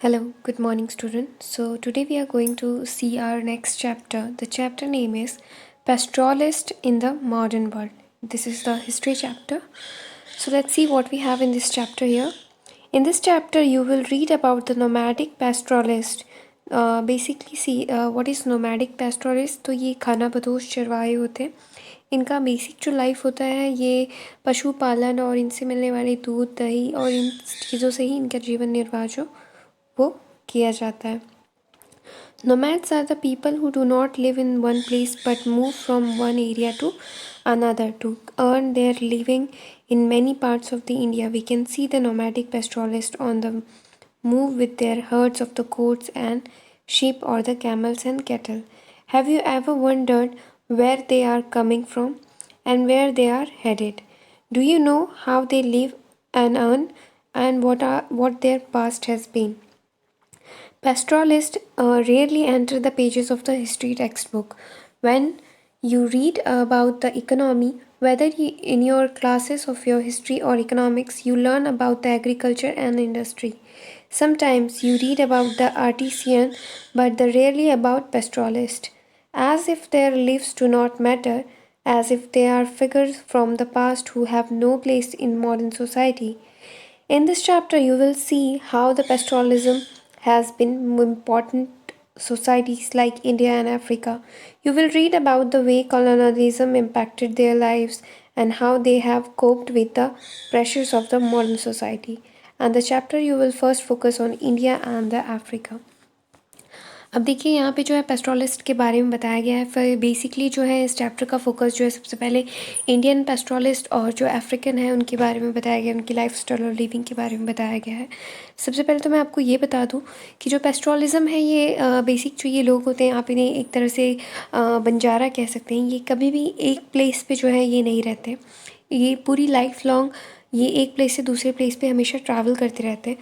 Hello, good morning, student. So, today we are going to see our next chapter. The chapter name is Pastoralist in the Modern World. This is the history chapter. So, let's see what we have in this chapter here. In this chapter, you will read about the nomadic pastoralist. Basically, see what is nomadic pastoralist. तो ये खाना बदोश चरवाहे होते हैं. इनका basic जो life होता है ये पशुपालन और इनसे मिलने वाले दूध दही और इन चीज़ों से ही इनका जीवन निर्वाह जो वो किया जाता है. Nomads are the people who do not live in one place but move from one area to another to earn their living in many parts of the India. We can see the nomadic pastoralists on the move with their herds of the goats and sheep or the camels and cattle. Have you ever wondered where they are coming from and where they are headed? Do you know how they live and earn and what their past has been? Pastoralists rarely enter the pages of the history textbook. When you read about the economy, whether in your classes of your history or economics, you learn about the agriculture and industry. Sometimes you read about the artisan, but rarely about pastoralist, as if their lives do not matter, as if they are figures from the past who have no place in modern society. In this chapter, you will see how the pastoralism has been important societies like India and Africa. You will read about the way colonialism impacted their lives and how they have coped with the pressures of the modern society. And the chapter you will first focus on India and the Africa. अब देखिए यहाँ पे जो है पेस्ट्रोलिस्ट के बारे में बताया गया है. फिर बेसिकली जो है इस चैप्टर का फोकस जो है सबसे पहले इंडियन पेस्ट्रोलिस्ट और जो अफ्रीकन है उनके बारे में बताया गया, उनकी लाइफ स्टाइल और लिविंग के बारे में बताया गया है. सबसे पहले तो मैं आपको ये बता दूँ कि जो पेस्ट्रोलिज्म है ये बेसिक जो ये लोग होते हैं आप इन्हें एक तरह से बंजारा कह सकते हैं. ये कभी भी एक प्लेस पर जो है ये नहीं रहते, ये पूरी लाइफ लॉन्ग ये एक प्लेस से दूसरे प्लेस पे हमेशा ट्रैवल करते रहते हैं.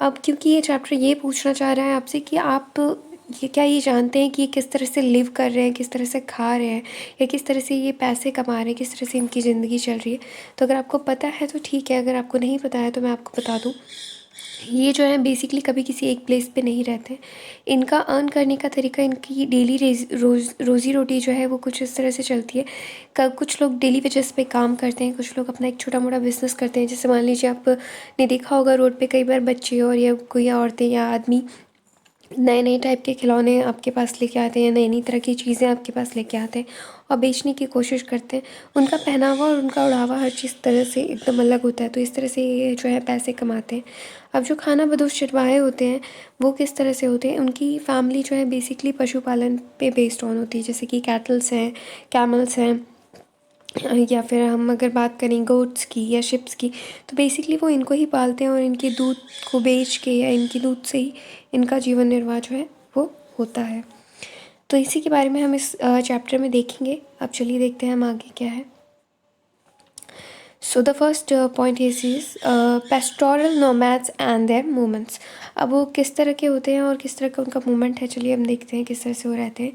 अब क्योंकि ये चैप्टर ये पूछना चाह रहा है आपसे कि आप ये जानते हैं कि ये किस तरह से लिव कर रहे हैं, किस तरह से खा रहे हैं या किस तरह से ये पैसे कमा रहे हैं, किस तरह से इनकी ज़िंदगी चल रही है. तो अगर आपको पता है तो ठीक है, अगर आपको नहीं पता है तो मैं आपको बता दूँ. ये जो है बेसिकली कभी किसी एक प्लेस पे नहीं रहते. इनका अर्न करने का तरीका, इनकी डेली रोज़ी रोटी जो है वो कुछ इस तरह से चलती है. कुछ लोग डेली वेजेस पे काम करते हैं, कुछ लोग अपना एक छोटा मोटा बिजनेस करते हैं. जैसे मान लीजिए आपने देखा होगा रोड पे कई बार बच्चे और या कोई औरतें या आदमी नए नए टाइप के खिलौने आपके पास लेके आते हैं, नई नई तरह की चीज़ें आपके पास लेके आते हैं और बेचने की कोशिश करते हैं. उनका पहनावा और उनका उड़ावा हर चीज़ तरह से एकदम अलग होता है. तो इस तरह से ये जो है पैसे कमाते हैं. अब जो खाना बदोश चरवाहे होते हैं वो किस तरह से होते हैं, उनकी फैमिली जो है बेसिकली पशुपालन पे बेस्ड ऑन होती है. जैसे कि कैटल्स हैं, कैमल्स हैं, या फिर हम अगर बात करें गोट्स की या शिप्स की, तो बेसिकली वो इनको ही पालते हैं और इनके दूध को बेच के या इनके दूध से ही इनका जीवन निर्वाह जो है वो होता है. तो इसी के बारे में हम इस चैप्टर में देखेंगे. अब चलिए देखते हैं हम आगे क्या है. So the first point is pastoral nomads and their movements. अब वो किस तरह के होते हैं और किस तरह का उनका मूवमेंट है, चलिए हम देखते हैं किस तरह से वो रहते हैं.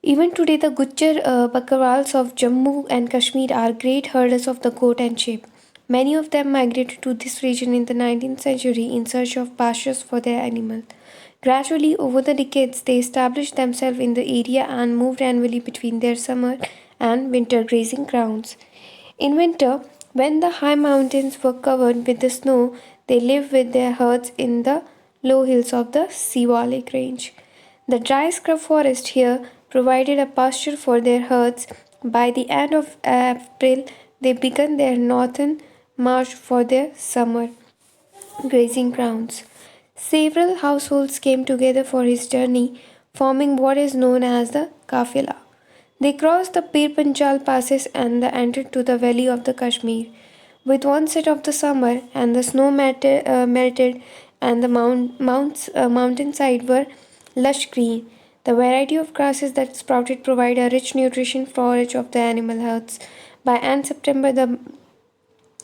Even today, the Gujjar Bakarwals of Jammu and Kashmir are great herders of the goat and sheep. Many of them migrated to this region in the 19th century in search of pastures for their animals. Gradually, over the decades, they established themselves in the area and moved annually between their summer and winter grazing grounds. In winter, when the high mountains were covered with the snow, they lived with their herds in the low hills of the Siwalik range. The dry scrub forest here provided a pasture for their herds. By the end of April, they began their northern march for their summer grazing grounds. Several households came together for his journey, forming what is known as the Kafila. They crossed the Pir Panjal passes and entered to the valley of the Kashmir. With onset of the summer and the snow melted and the mountainside were lush green, the variety of grasses that sprouted provide a rich nutrition forage of the animal herds. By end September, the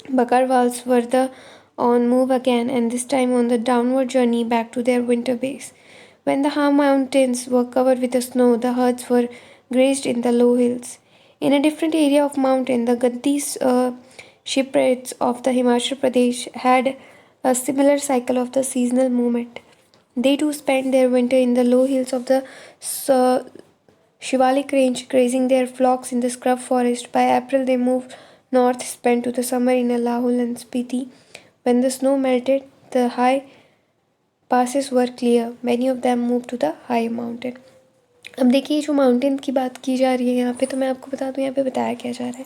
Bakarwals were on move again, and this time on the downward journey back to their winter base. When the high mountains were covered with the snow, the herds were grazed in the low hills. In a different area of mountain, the Gaddis shipwrights of the Himachal Pradesh had a similar cycle of the seasonal movement. They too spent their winter in the low hills of the Shivalik range, grazing their flocks in the scrub forest. By April, they moved north, spent to the summer in Lahul and Spiti. When the snow melted, the high passes were clear. Many of them moved to the high mountain. अब देखिए जो mountain की बात की जा रही है यहाँ पे, तो मैं आपको बता दूँ यहाँ पे बताया क्या जा रहा है।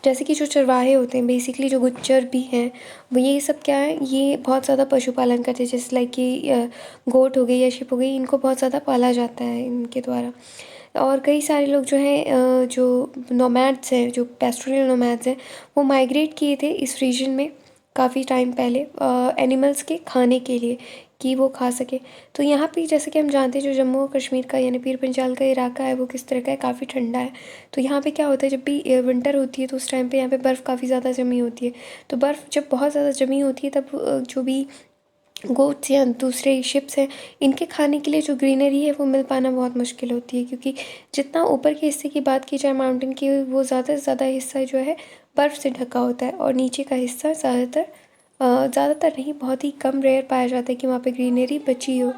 जैसे कि जो चरवाहे होते हैं, बेसिकली जो गुज्जर भी हैं, वो ये सब क्या है, ये बहुत ज़्यादा पशुपालन करते हैं। जैसे लाइक कि गोट हो गई या शिप हो गई, इनको बहुत ज़्यादा पाला जाता है इनके द्वारा। और कई सारे लोग जो हैं, जो नोमैड्स हैं, जो पेस्टोरल नोमैड्स हैं, वो माइग्रेट किए थे इस रीजन में काफ़ी टाइम पहले एनिमल्स के खाने के लिए, कि वो खा सके। तो यहाँ पे जैसे कि हम जानते हैं, जो जम्मू और कश्मीर का यानी पीर पंजाल का इलाका है, वो किस तरह का है, काफ़ी ठंडा है। तो यहाँ पे क्या होता है, जब भी विंटर होती है तो उस टाइम पे यहाँ पे बर्फ़ काफ़ी ज़्यादा जमी होती है। तो बर्फ़ जब बहुत ज़्यादा जमी होती है, तब जो भी गोट्स या दूसरे शिप्स हैं, इनके खाने के लिए जो ग्रीनरी है वो मिल पाना बहुत मुश्किल होती है, क्योंकि जितना ऊपर के हिस्से की बात की जाए माउंटेन की, वो ज़्यादा से ज़्यादा हिस्सा जो है बर्फ़ से ढका होता है, और नीचे का हिस्सा ज़्यादातर नहीं, बहुत ही कम रेयर पाया जाता है कि वहाँ पे ग्रीनरी बची हो।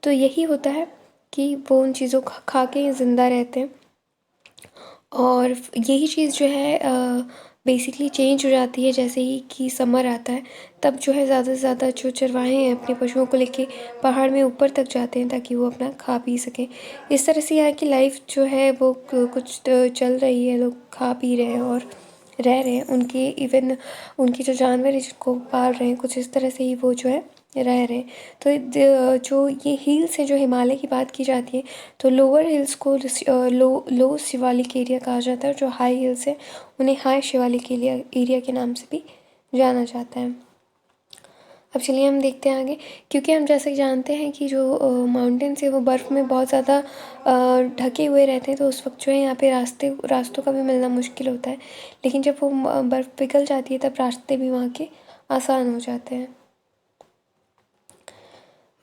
तो यही होता है कि वो उन चीज़ों को खा के ज़िंदा रहते हैं। और यही चीज़ जो है बेसिकली चेंज हो जाती है जैसे ही कि समर आता है। तब जो है ज़्यादा से ज़्यादा जो चरवाहे हैं, अपने पशुओं को लेके पहाड़ में ऊपर तक जाते हैं, ताकि वो अपना खा पी सकें। इस तरह से यहाँ की लाइफ जो है वो कुछ चल रही है, लोग खा पी रहे हैं और रह रहे हैं। उनके इवन उनके जो जानवर हैं जिनको पाल रहे हैं, कुछ इस तरह से ही वो जो है रह रहे हैं। तो जो ये हिल्स हैं, जो हिमालय की बात की जाती है, तो लोअर हिल्स को लो शिवालिक एरिया कहा जाता है, और जो हाई हिल्स है उन्हें हाई शिवालिक एरिया के नाम से भी जाना जाता है। अब चलिए हम देखते हैं आगे, क्योंकि हम जैसे कि जानते हैं कि जो माउंटेन्स है वो बर्फ़ में बहुत ज़्यादा ढके हुए रहते हैं, तो उस वक्त जो है यहाँ पे रास्तों का भी मिलना मुश्किल होता है। लेकिन जब वो बर्फ़ पिघल जाती है, तब रास्ते भी वहाँ के आसान हो जाते हैं।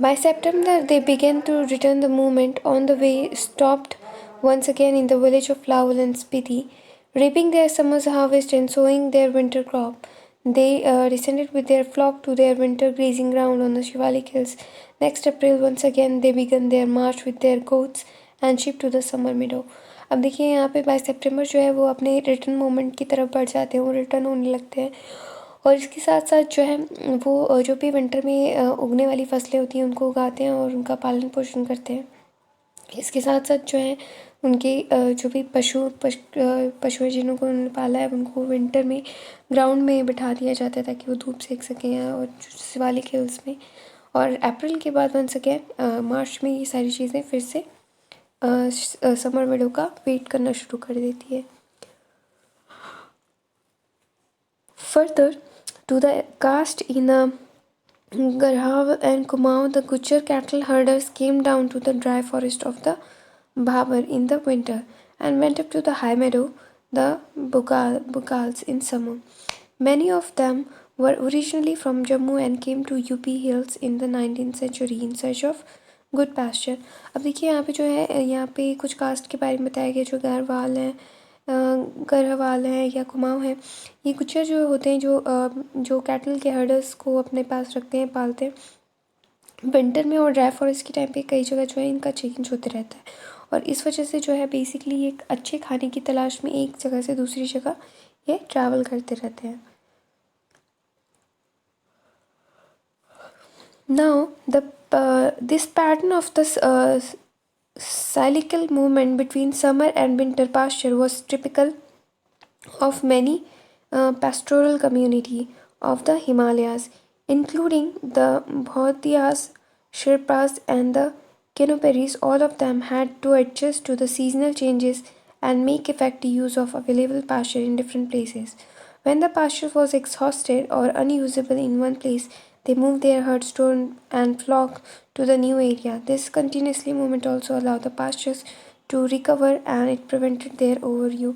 By September, they began to return. The movement on the way stopped once again in the village of Laul and Spiti, reaping their summer's harvest and sowing their winter crop. They descended with their flock to their winter grazing ground on the Shivalik hills. Next April, once again, they began their march with their goats and sheep to the summer meadow. अब देखिए यहाँ पे bye सितंबर जो है वो अपने return movement की तरफ बढ़ जाते हैं, वो रिटर्न होने लगते हैं। और इसके साथ साथ जो है वो जो भी विंटर में उगने वाली फसलें होती हैं उनको उगाते हैं और उनका पालन पोषण करते हैं। इसके साथ साथ जो है उनके जो भी पशु हैं जिनको उन्होंने पाला है, उनको विंटर में ग्राउंड में बिठा दिया जाता है ताकि वो धूप सेक सकें, और शिवालिक हिल्स में। और अप्रैल के बाद बन सके मार्च में ये सारी चीज़ें फिर से समर मेडो का वेट करना शुरू कर देती है। Further to the caste in Garhav and Kumaon, the Gujar cattle herders came down to the dry forest of the Bhabar in the winter and went up to the high meadow, the Bugals, in summer. Many of them were originally from Jammu and came to UP hills in the 19th century in search of good pasture. अब देखिए यहाँ पे जो है, यहाँ पे कुछ cast के बारे में बताया गया, जो गढ़वाल हैं या कुमाऊँ हैं। ये गुज्जर जो होते हैं, जो कैटल के हर्डर्स को अपने पास रखते हैं, पालते हैं। विंटर में और ड्राई फॉरेस्ट के टाइम पे कई जगह जो है इनका चेंज होते रहता है, और इस वजह से जो है बेसिकली एक अच्छे खाने की तलाश में एक जगह से दूसरी जगह ये ट्रैवल करते रहते हैं। Now, this pattern of the cyclical movement between summer and winter pasture was typical of many pastoral community of the Himalayas, including the Bhautias, Sherpas, and the Kenoperis. All of them had to adjust to the seasonal changes and make effective use of available pasture in different places. When the pasture was exhausted or unusable in one place, they moved their herds and flock to the new area. This continuously movement also allowed the pastures to recover and it prevented their overuse.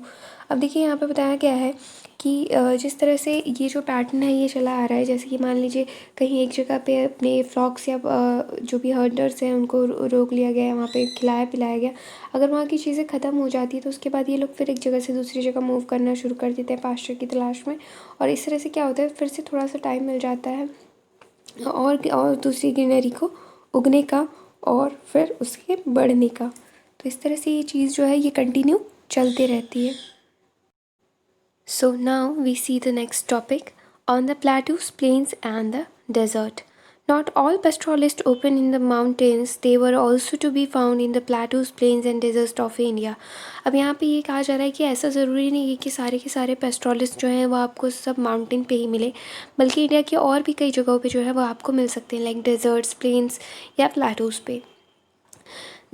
अब देखिए यहाँ पे बताया गया है कि जिस तरह से ये जो पैटर्न है ये चला आ रहा है, जैसे कि मान लीजिए कहीं एक जगह पे अपने फ्लॉक्स या जो भी हर्डर्स हैं उनको रोक लिया गया है, वहाँ पे खिलाया पिलाया गया। अगर वहाँ की चीज़ें ख़त्म हो जाती है तो उसके बाद ये लोग फिर एक जगह से दूसरी जगह मूव करना शुरू कर देते हैं पास्चर की तलाश में, और इस तरह से क्या होता है, फिर से थोड़ा सा टाइम मिल जाता है और दूसरी ग्रीनरी को उगने का और फिर उसके बढ़ने का। तो इस तरह से ये चीज़ जो है ये कंटिन्यू चलते रहती है। So now we see the next topic on the plateaus, plains and the desert. Not all pastoralists open in the mountains, they were also to be found in the plateaus, plains and deserts of India. अब यहाँ पे ये कहा जा रहा है कि ऐसा ज़रूरी नहीं है कि सारे के सारे पेस्ट्रोलिस्ट जो हैं वो आपको सब माउंटेन पे ही मिले, बल्कि इंडिया की और भी कई जगहों पे जो है वो आपको मिल सकते हैं, लाइक डेजर्ट्स, प्लेन्स या प्लेटूज़ पे।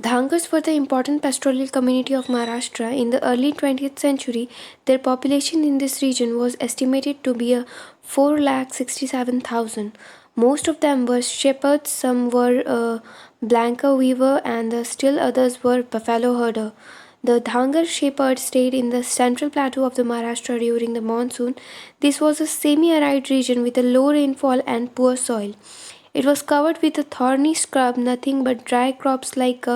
The Hungars were the important pastoral community of Maharashtra. In the early 20th century, their population in this region was estimated to be 4,67,000. Most of them were shepherds, some were blanket weaver, and still others were buffalo herder. The Dhangar shepherds stayed in the central plateau of the Maharashtra during the monsoon. This was a semi-arid region with a low rainfall and poor soil. It was covered with a thorny scrub, nothing but dry crops like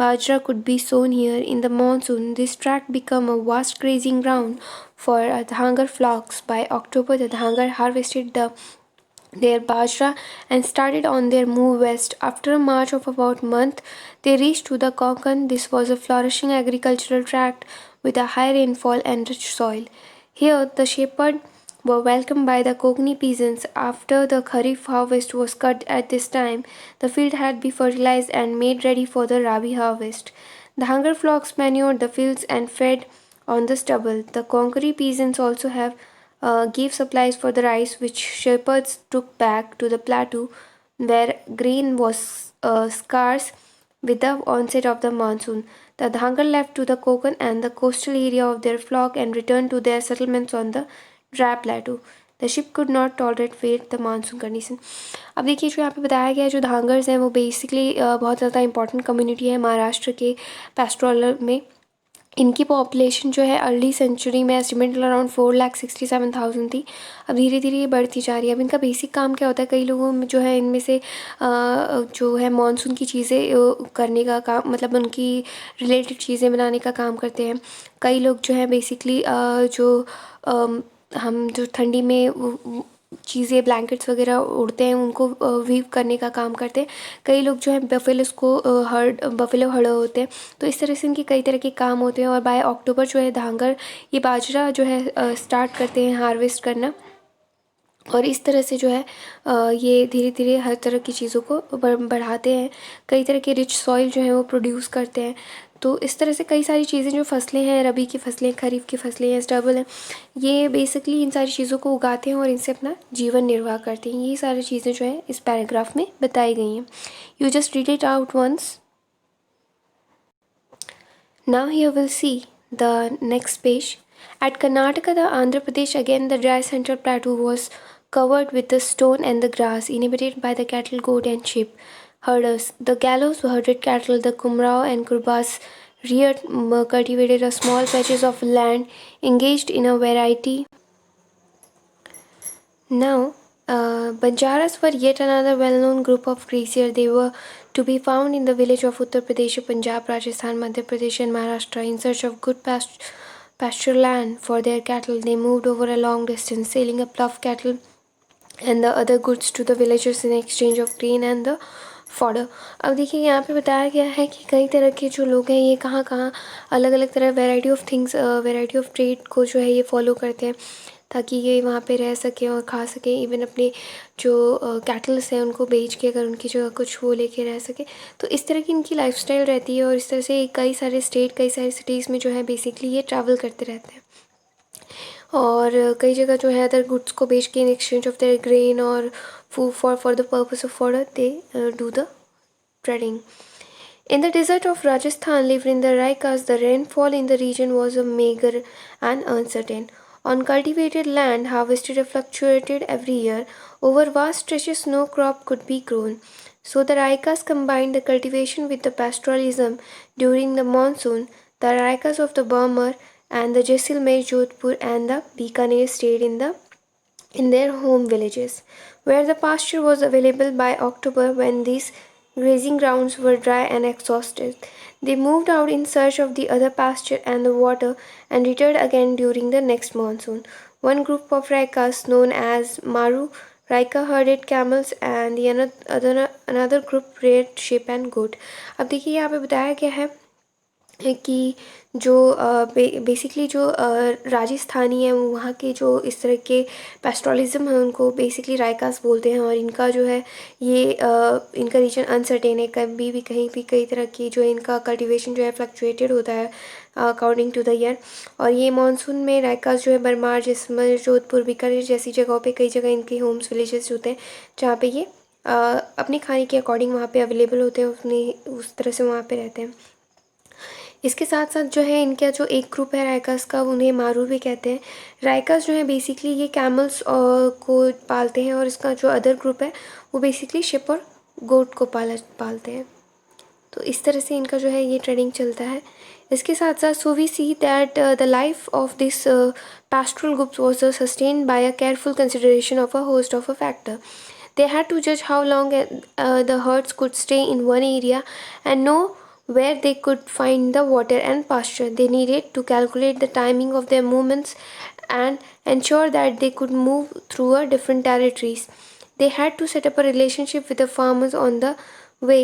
bajra could be sown here in the monsoon. This tract became a vast grazing ground for Dhangar flocks. By October, the Dhangar harvested their bajra and started on their move west. After a march of about a month, they reached to the Konkan. This was a flourishing agricultural tract with a high rainfall and rich soil. Here, the shepherd were welcomed by the Konkani peasants. After the Kharif harvest was cut at this time, the field had been fertilized and made ready for the Rabi harvest. The hunger flocks manured the fields and fed on the stubble. The Konkani peasants also have gave supplies for the rice, which shepherds took back to the plateau, where grain was scarce with the onset of the monsoon. The Dhangar left to the Konkan and the coastal area of their flock and returned to their settlements on the dry plateau. The ship could not tolerate wait the monsoon condition. अब देखिए जो यहाँ पे बताया गया है, जो धांगर्स हैं वो बेसिकली बहुत ज़्यादा इंपॉर्टेंट कम्युनिटी है महाराष्ट्र के पेस्ट्रोल में। इनकी पॉपुलेशन जो है अर्ली सेंचुरी में एस्टिमेटेड अराउंड 4,67,000 थी। अब धीरे धीरे ये बढ़ती जा रही है। अब इनका बेसिक काम क्या होता है, कई लोगों में जो है इनमें से जो है मानसून की चीज़ें करने का काम, मतलब उनकी रिलेटेड चीज़ें बनाने का काम करते हैं। कई लोग जो है बेसिकली हम जो ठंडी में चीज़ें ब्लैंकेट्स वगैरह उड़ते हैं उनको वीव करने का काम करते हैं। कई लोग जो है बफेलो हर्ड होते हैं। तो इस तरह से इनके कई तरह के काम होते हैं। और बाय अक्टूबर जो है धांगर ये बाजरा जो है स्टार्ट करते हैं हार्वेस्ट करना। और इस तरह से जो है ये धीरे धीरे हर तरह की चीज़ों को बढ़ाते हैं। कई तरह के रिच सॉइल जो है वो प्रोड्यूस करते हैं। तो इस तरह से कई सारी चीज़ें जो फसलें हैं, रबी की फसलें, खरीफ की फसलें हैं, स्टेबल हैं, ये बेसिकली इन सारी चीज़ों को उगाते हैं और इनसे अपना जीवन निर्वाह करते हैं। यही सारी चीज़ें जो है इस पैराग्राफ में बताई गई हैं। You just read it out once. Now here we'll see the next page. At Karnataka, the Andhra Pradesh, again the dry central plateau was covered with the stone and the grass, inhabited by the cattle, goat and sheep herders. The Gallows herded cattle, the Kumrao and Kurbas reared, cultivated a small patches of land, engaged in a variety. Now, Banjaras were yet another well-known group of graziers. They were to be found in the village of Uttar Pradesh, Punjab, Rajasthan, Madhya Pradesh and Maharashtra in search of good pasture land for their cattle. They moved over a long distance, selling up plough cattle and the other goods to the villagers in exchange of grain and the fodder. अब देखिए यहाँ पे बताया गया है कि कई तरह के जो लोग हैं ये कहाँ कहाँ अलग अलग तरह variety of things, variety of trade को जो है ये फॉलो करते हैं ताकि ये वहाँ पे रह सकें और खा सकें। इवन अपने जो कैटल्स हैं उनको बेच के अगर उनकी जगह कुछ वो लेके रह सके। तो इस तरह की इनकी लाइफस्टाइल रहती है और इस तरह से कई सारे स्टेट, कई सारी सिटीज़ में जो है बेसिकली ये ट्रैवल करते रहते हैं और कई जगह जो है अदर गुड्स को बेच के in exchange of their grain और food for the purpose of fodder they do the trading. In the desert of Rajasthan, lived in the Raikas, the rainfall in the region was meager and uncertain. On cultivated land, harvested fluctuated every year. Over vast stretches, no crop could be grown. So the Raikas combined the cultivation with the pastoralism during the monsoon. The Raikas of the Barmer and the Jaisalmer, Jodhpur and the Bikaner stayed in their home villages, where the pasture was available by October when these grazing grounds were dry and exhausted. They moved out in search of the other pasture and the water and returned again during the next monsoon. One group of Raikas, known as Maru, Raika herded camels and the another group reared sheep and goat. अब देखिए यहाँ पे बताया गया है कि जो basically जो राजस्थानी है वहाँ के जो इस तरह के पेस्टोरलिज्म है उनको बेसिकली रायकास बोलते हैं। और इनका जो है ये इनका रीजन अनसर्टेन है, कभी भी कहीं भी कई तरह की जो इनका कल्टीवेशन जो है फ्लक्चुएटेड होता है अकॉर्डिंग टू द ईयर। और ये मानसून में रायकास जो है बरमार, जिसमें जोधपुर, बीकानेर जैसी जगहों पे कई जगह इनके होम्स विलेजेस होते हैं जहाँ पे ये अपने खाने के अकॉर्डिंग वहाँ पे अवेलेबल होते हैं, उसने उस तरह से वहाँ पे रहते हैं। इसके साथ साथ जो है इनका जो एक ग्रुप है रायकास का, उन्हें मारू भी कहते हैं। रायकास जो है बेसिकली ये कैमल्स को पालते हैं और इसका जो अदर ग्रुप है वो बेसिकली शिप और गोट को पालते हैं। तो इस तरह से इनका जो है ये ट्रेडिंग चलता है। इसके साथ साथ so we see that the life of this pastoral groups was sustained by a careful consideration of a host of a factor. They had to judge how long the herds could stay in one area and know where they could find the water and pasture. They needed to calculate the timing of their movements and ensure that they could move through different territories. They had to set up a relationship with the farmers on the way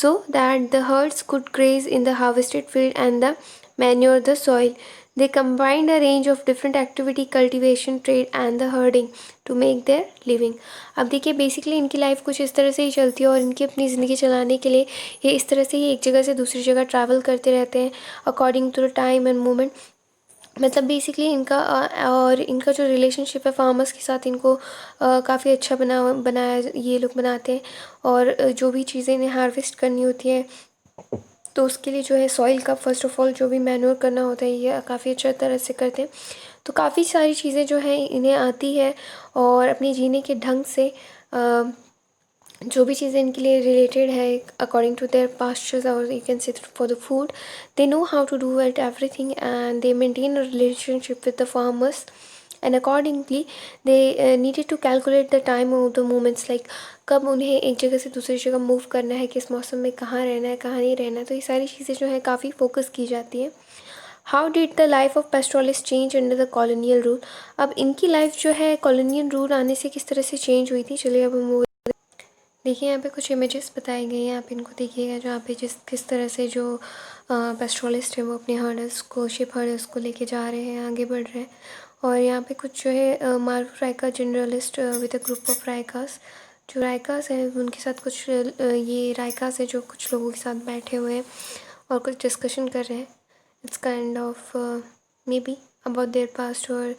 so that the herds could graze in the harvested field and manure the soil. They combined a range of different activity, cultivation, trade and the herding to make their living. अब देखिए basically इनकी life कुछ इस तरह से ही चलती है और इनकी अपनी ज़िंदगी चलाने के लिए ये इस तरह से ही एक जगह से दूसरी जगह ट्रैवल करते रहते हैं according to the time and moment. मतलब बेसिकली इनका और इनका जो रिलेशनशिप है फार्मर्स के साथ, इनको काफ़ी अच्छा बनाया ये लोग बनाते हैं। और जो भी चीज़ें इन्हें हार्वेस्ट करनी होती है तो उसके लिए जो है सॉइल का फर्स्ट ऑफ ऑल जो भी मैन्योर करना होता है ये काफ़ी अच्छा तरह से करते हैं। तो काफ़ी सारी चीज़ें जो हैं इन्हें आती है और अपने जीने के ढंग से जो भी चीज़ें इनके लिए रिलेटेड है अकॉर्डिंग टू देयर पास्चर्स और you can say for the food, they know how to do it everything and they maintain a relationship with the farmers and accordingly they needed to calculate the time of the moments, like कब उन्हें एक जगह से दूसरी जगह move करना है, किस मौसम में कहाँ रहना है कहाँ नहीं रहना है। तो ये सारी चीज़ें जो है काफ़ी फोकस की जाती हैं। How did the life of pastoralist change under the colonial rule. अब इनकी लाइफ जो है कॉलोनियल रूल आने से किस तरह से चेंज हुई थी, चलिए अब हम देखिए यहाँ पे कुछ इमेजेस बताए गए हैं, आप इनको देखिएगा जहाँ पे किस तरह से जो पेस्ट्रोलिस्ट है वो अपने हर्डर्स को, शिप हर्डर्स को लेके जा रहे हैं, आगे बढ़ रहे हैं। और यहाँ पे कुछ जो है Maru Raika generalist with a group of Raikas, जो रायकास है उनके साथ कुछ ये रायकास है जो कुछ लोगों के साथ बैठे हुए हैं और कुछ डिस्कशन कर रहे हैं। It's kind of may be about their past और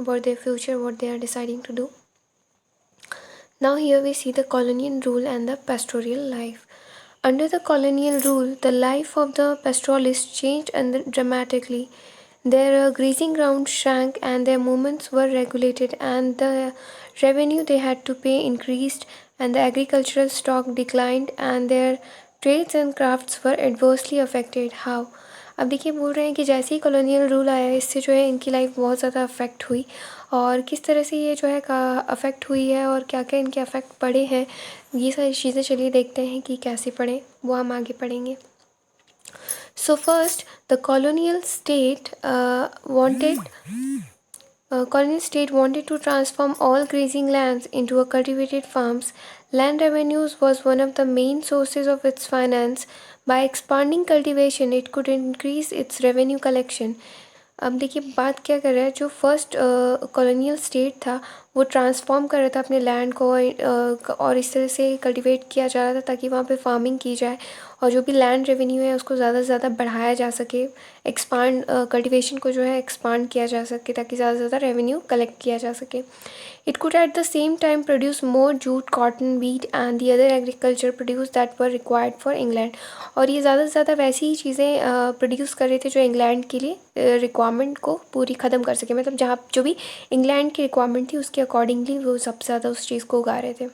about their future, what they are deciding to do. Now here we see the colonial rule and the pastoral life. Under the colonial rule, the life of the pastoralists changed dramatically. Their grazing grounds shrank and their movements were regulated, and the revenue they had to pay increased, and the agricultural stock declined, and their trades and crafts were adversely affected. How? अब देखिए बोल रहे हैं कि जैसे ही colonial rule आया इससे जो है इनकी लाइफ बहुत ज़्यादा अफेक्ट हुई और किस तरह से ये जो है का अफेक्ट हुई है और क्या क्या इनके अफेक्ट पड़े हैं, ये सारी चीज़ें चलिए देखते हैं कि कैसे पड़े, वो हम आगे पढ़ेंगे। So first, the colonial state wanted to transform all grazing lands into a cultivated farms. Land revenues was one of the main sources of its finance. By expanding cultivation, it could increase its revenue collection. अब देखिए बात क्या कर रहा है, जो first colonial state था वो ट्रांसफॉर्म कर रहा था अपने लैंड को और इस तरह से कल्टीवेट किया जा रहा था ताकि वहाँ पे फार्मिंग की जाए और जो भी लैंड रेवेन्यू है उसको ज़्यादा से ज़्यादा बढ़ाया जा सके, एक्सपांड कल्टीवेशन को जो है एक्सपांड किया जा सके ताकि ज़्यादा से ज़्यादा रेवेन्यू कलेक्ट किया जा सके। It could at the same time produce more jute, cotton, wheat and the other agriculture produce that were required for England. और ये ज़्यादा से ज़्यादा वैसी ही चीज़ें प्रोड्यूस कर रहे थे जो इंग्लैंड के लिए रिक्वायरमेंट को पूरी ख़त्म कर सके, मतलब जहाँ जो भी इंग्लैंड की रिक्वायरमेंट थी उसके अकॉर्डिंगली वो सबसे ज़्यादा उस चीज़ को उगा रहे थे।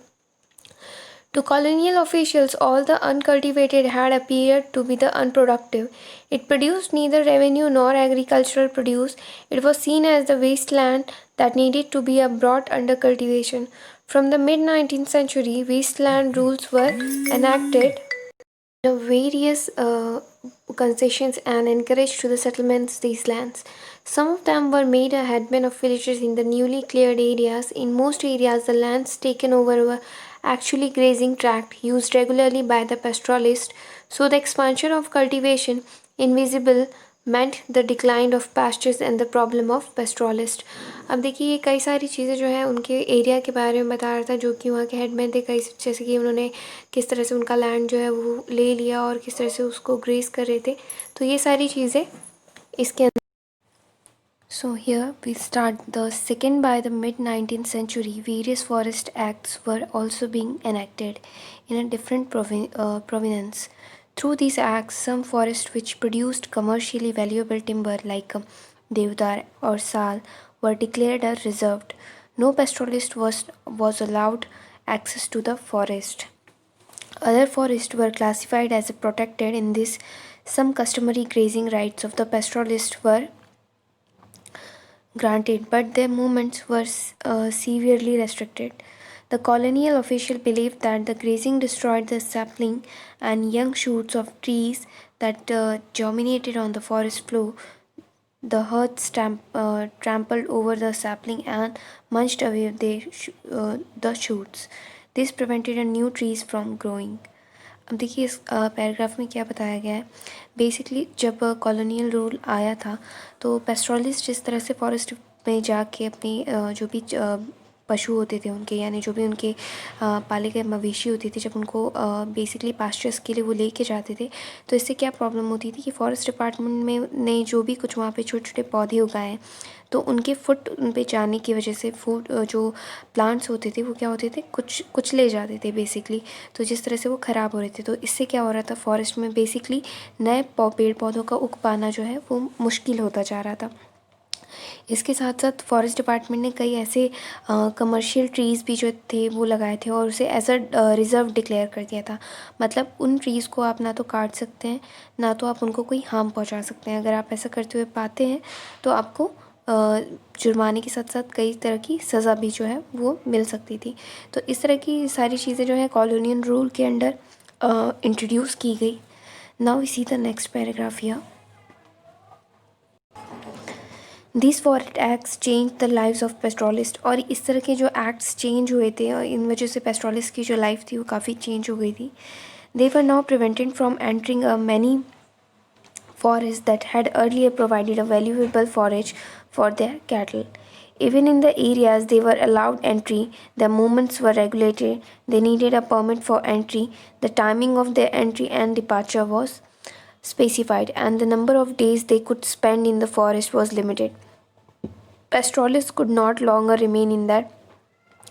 To colonial officials, all the uncultivated had appeared to be the unproductive. It produced neither revenue nor agricultural produce. It was seen as the wasteland that needed to be brought under cultivation. From the mid 19th century, wasteland rules were enacted in various concessions and encouraged to the settlements these lands. Some of them were made a headman of villages in the newly cleared areas. In most areas, the lands taken over were actually grazing tract used regularly by the pastoralist, so the expansion of cultivation, invisible, meant the decline of pastures and the problem of pastoralist. अब देखिए ये कई सारी चीज़ें जो है उनके area के बारे में बता रहा था, जो कि वहाँ के हेडमैन थे, कई जैसे कि उन्होंने किस तरह से उनका लैंड जो है वो ले लिया और किस तरह से उसको ग्रेस कर रहे थे, तो ये सारी चीज़ें इसके अंदर. So here we start the second. By the mid 19th century, various forest acts were also being enacted in a different provenance. Through these acts, some forests which produced commercially valuable timber like Devdar or Sal were declared as reserved. No pastoralist was allowed access to the forest. Other forests were classified as protected. In this, some customary grazing rights of the pastoralist were granted, but their movements were severely restricted. The colonial official believed that the grazing destroyed the sapling and young shoots of trees that germinated on the forest floor. The herds trampled over the sapling and munched away the shoots. This prevented new trees from growing. अब देखिए इस paragraph में क्या बताया गया है. Basically जब colonial rule आया था तो पेस्ट्रोलिस्ट जिस तरह से फॉरेस्ट में जाके अपनी जो भी पशु होते थे उनके, यानी जो भी उनके पाले गए मवेशी होते थे, जब उनको बेसिकली पास्चर्स के लिए वो लेके जाते थे, तो इससे क्या प्रॉब्लम होती थी कि फॉरेस्ट डिपार्टमेंट में ने जो भी कुछ वहाँ पे छोटे छोटे पौधे उगाए हैं, तो उनके फुट उन पे जाने की वजह से फूड जो प्लांट्स होते थे वो क्या होते थे, कुछ ले जाते थे बेसिकली. तो जिस तरह से वो ख़राब हो रहे थे, तो इससे क्या हो रहा था, फॉरेस्ट में बेसिकली नए पेड़ पौधों का उग पाना जो है वो मुश्किल होता जा रहा था. इसके साथ साथ फॉरेस्ट डिपार्टमेंट ने कई ऐसे कमर्शियल ट्रीज़ भी जो थे वो लगाए थे और उसे एज अ रिज़र्व डिक्लेयर कर दिया था. मतलब उन ट्रीज़ को आप ना तो काट सकते हैं, ना तो आप उनको कोई हार्म पहुंचा सकते हैं. अगर आप ऐसा करते हुए पाते हैं तो आपको जुर्माने के साथ साथ कई तरह की सज़ा भी जो है वो मिल सकती थी. तो इस तरह की सारी चीज़ें जो है कॉलोनियल रूल के अंडर इंट्रोड्यूस की गई. Now we see the next paragraph here. This forest acts change the lives of pastoralist. और इस तरह के जो एक्ट्स चेंज हुए थे और इन वजह से पेस्ट्रोलिस्ट की जो लाइफ थी वो काफ़ी चेंज हो गई थी. They were now prevented from entering a many forests that had earlier provided a valuable forage for their cattle. Even in the areas they were allowed entry, their movements were regulated. They needed a permit for entry. The timing of their entry and departure was specified, and the number of days they could spend in the forest was limited. Pastoralists could not longer remain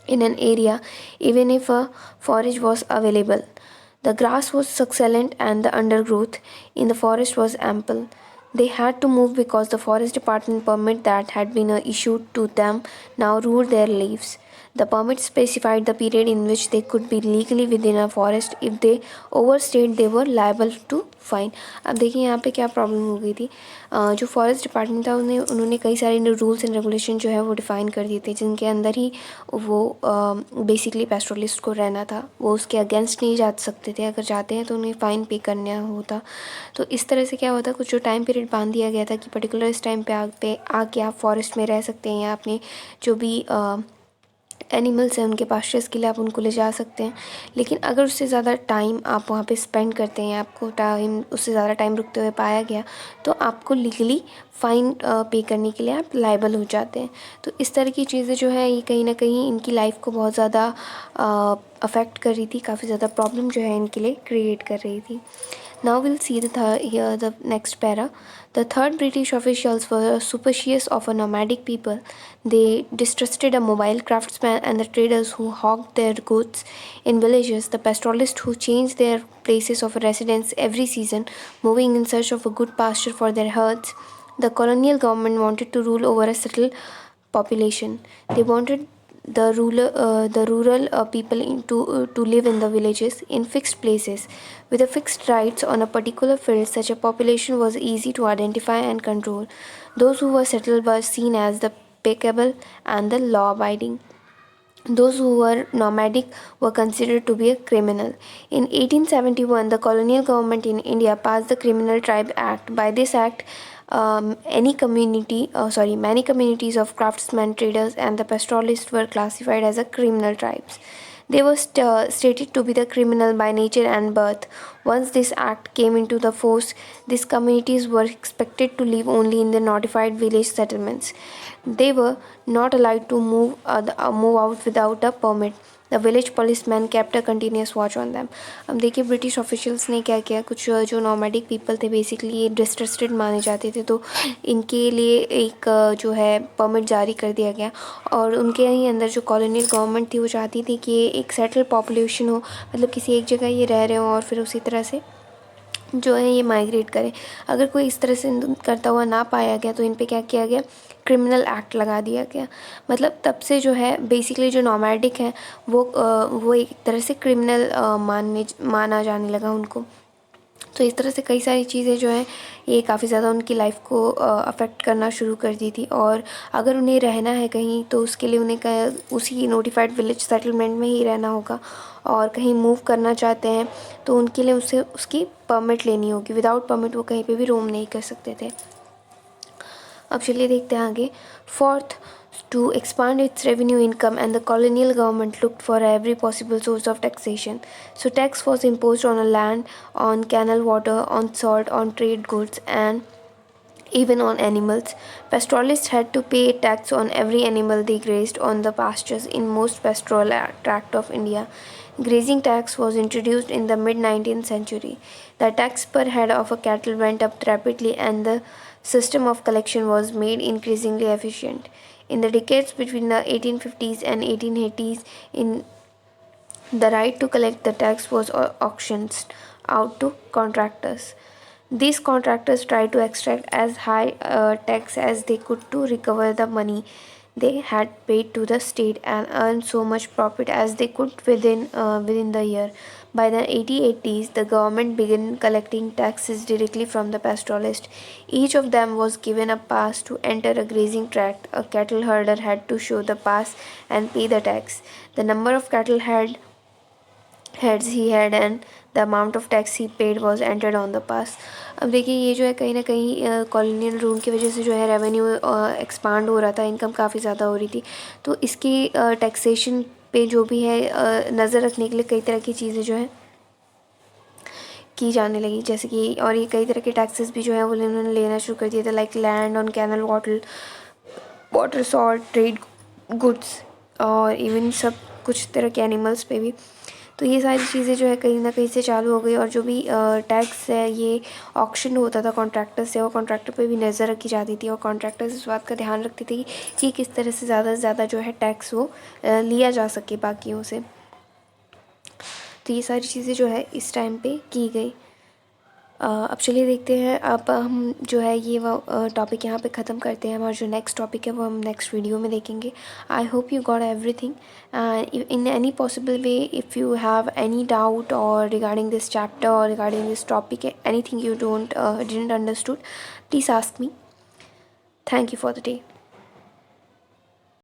in an area even if a forage was available. The grass was succulent and the undergrowth in the forest was ample. They had to move because the forest department permit that had been issued to them now ruled their lives. The permit specified the period in which they could be legally within a forest. If they overstayed, they were liable to fine. अब देखिए यहाँ पे क्या problem हो गई थी. जो forest department था उन्होंने कई सारे रूल्स एंड रेगुलेशन जो है वो डिफ़ाइन कर दिए थे, जिनके अंदर ही वो बेसिकली पेस्ट्रोलिस्ट को रहना था. वो उसके अगेंस्ट नहीं जा सकते थे. अगर जाते हैं तो उन्हें फ़ाइन पे करना होता. तो इस तरह से क्या होता, कुछ जो टाइम पीरियड बांध दिया गया था कि पर्टिकुलर इस टाइम पे आके आप फॉरेस्ट में रह सकते हैं, या अपने जो भी एनिमल्स हैं उनके पास्चर्स के लिए आप उनको ले जा सकते हैं. लेकिन अगर उससे ज़्यादा टाइम आप वहाँ पे स्पेंड करते हैं, आपको टाइम उससे ज़्यादा टाइम रुकते हुए पाया गया, तो आपको लीगली फ़ाइन पे करने के लिए आप लायबल हो जाते हैं. तो इस तरह की चीज़ें जो है ये कहीं ना कहीं इनकी लाइफ को बहुत ज़्यादा अफेक्ट कर रही थी, काफ़ी ज़्यादा प्रॉब्लम जो है इनके लिए क्रिएट कर रही थी. Now we'll see the next para. The third British officials were superstitious of a nomadic people. They distrusted a mobile craftsman and the traders who hawked their goods in villages, the pastoralists who changed their places of residence every season, moving in search of a good pasture for their herds. The colonial government wanted to rule over a settled population. They wanted the rural people to live in the villages in fixed places with a fixed rights on a particular field. Such a population was easy to identify and control. Those who were settled were seen as the peaceable and the law abiding. Those who were nomadic were considered to be a criminal. In 1871, the colonial government in India passed the Criminal Tribe Act. By this act, many communities of craftsmen, traders, and the pastoralists were classified as a criminal tribes. They were stated to be the criminal by nature and birth. Once this act came into the force, these communities were expected to live only in the notified village settlements. They were not allowed to move out without a permit. The village policeman kept a continuous watch on them. अब देखिए British officials ने क्या किया, कुछ जो नॉमैडिक people थे basically ये डिसट्रस्टेड माने जाते थे, तो इनके लिए एक जो है परमिट जारी कर दिया गया। और उनके ही अंदर जो कॉलोनियल गवर्नमेंट थी वो चाहती थी कि एक सेटल पॉपुलेशन हो, मतलब किसी एक जगह ये रह रहे हो और फिर उसी तरह से जो है ये माइग्रेट करें। अगर कोई इस तरह से करता हुआ ना पाया गया तो इन पे क्या किया गया, क्रिमिनल एक्ट लगा दिया गया। मतलब तब से जो है बेसिकली जो नॉमैडिक हैं वो एक तरह से क्रिमिनल माना जाने लगा उनको। तो इस तरह से कई सारी चीज़ें जो हैं ये काफ़ी ज़्यादा उनकी लाइफ को अफेक्ट करना शुरू कर दी थी। और अगर उन्हें रहना है कहीं तो उसके लिए उन्हें उसी नोटिफाइड विलेज सेटलमेंट में ही रहना होगा, और कहीं मूव करना चाहते हैं तो उनके लिए उसे उसकी परमिट लेनी होगी। विदाउट परमिट वो कहीं पे भी रोम नहीं कर सकते थे। अब चलिए देखते हैं आगे। Fourth, to expand its revenue income, and the colonial government looked for every possible source of taxation. So tax was imposed on land, on canal water, on salt, on trade goods, and even on animals. Pastoralists had to pay tax on every animal they grazed on the pastures in most pastoral tract of India. Grazing tax was introduced in the mid 19th century. The tax per head of a cattle went up rapidly, and the system of collection was made increasingly efficient. In the decades between the 1850s and 1880s, in the right to collect the tax was auctioned out to contractors. These contractors tried to extract as high tax as they could to recover the money they had paid to the state and earn so much profit as they could within the year. By the 1880s, the government began collecting taxes directly from the pastoralist. Each of them was given a pass to enter a grazing tract. A cattle herder had to show the pass and pay the tax. The number of cattle heads he had and the amount of tax he paid was entered on the pass. अब देखिए ये जो है कहीं ना कहीं colonial rule की वजह से जो है रेवेन्यू एक्सपांड हो रहा था, इनकम काफ़ी ज़्यादा हो रही थी। तो इसकी टैक्सेशन पे जो भी है नज़र रखने के लिए कई तरह की चीज़ें जो है की जाने लगी, जैसे कि और ये कई तरह के टैक्सेस भी जो है वो उन्होंने लेना शुरू कर दिया था, like land, on canal water, salt, trade goods, और इवन सब कुछ तरह के एनिमल्स पे भी। तो ये सारी चीज़ें जो है कहीं ना कहीं से चालू हो गई, और जो भी टैक्स है ये ऑक्शन होता था कॉन्ट्रैक्टर से, और कॉन्ट्रैक्टर पे भी नज़र रखी जाती थी, और कॉन्ट्रैक्टर्स इस बात का ध्यान रखते थे कि किस तरह से ज़्यादा जो है टैक्स वो लिया जा सके बाकियों से। तो ये सारी चीज़ें जो है इस टाइम पे की गई। अब चलिए देखते हैं, अब हम जो है ये वो टॉपिक यहाँ पे ख़त्म करते हैं। हमारा जो नेक्स्ट टॉपिक है वो हम नेक्स्ट वीडियो में देखेंगे। I hope you got everything, in any possible way if you have any doubt और रिगार्डिंग दिस चैप्टर और regarding this topic, anything you didn't understood, please ask me. Thank you for the day.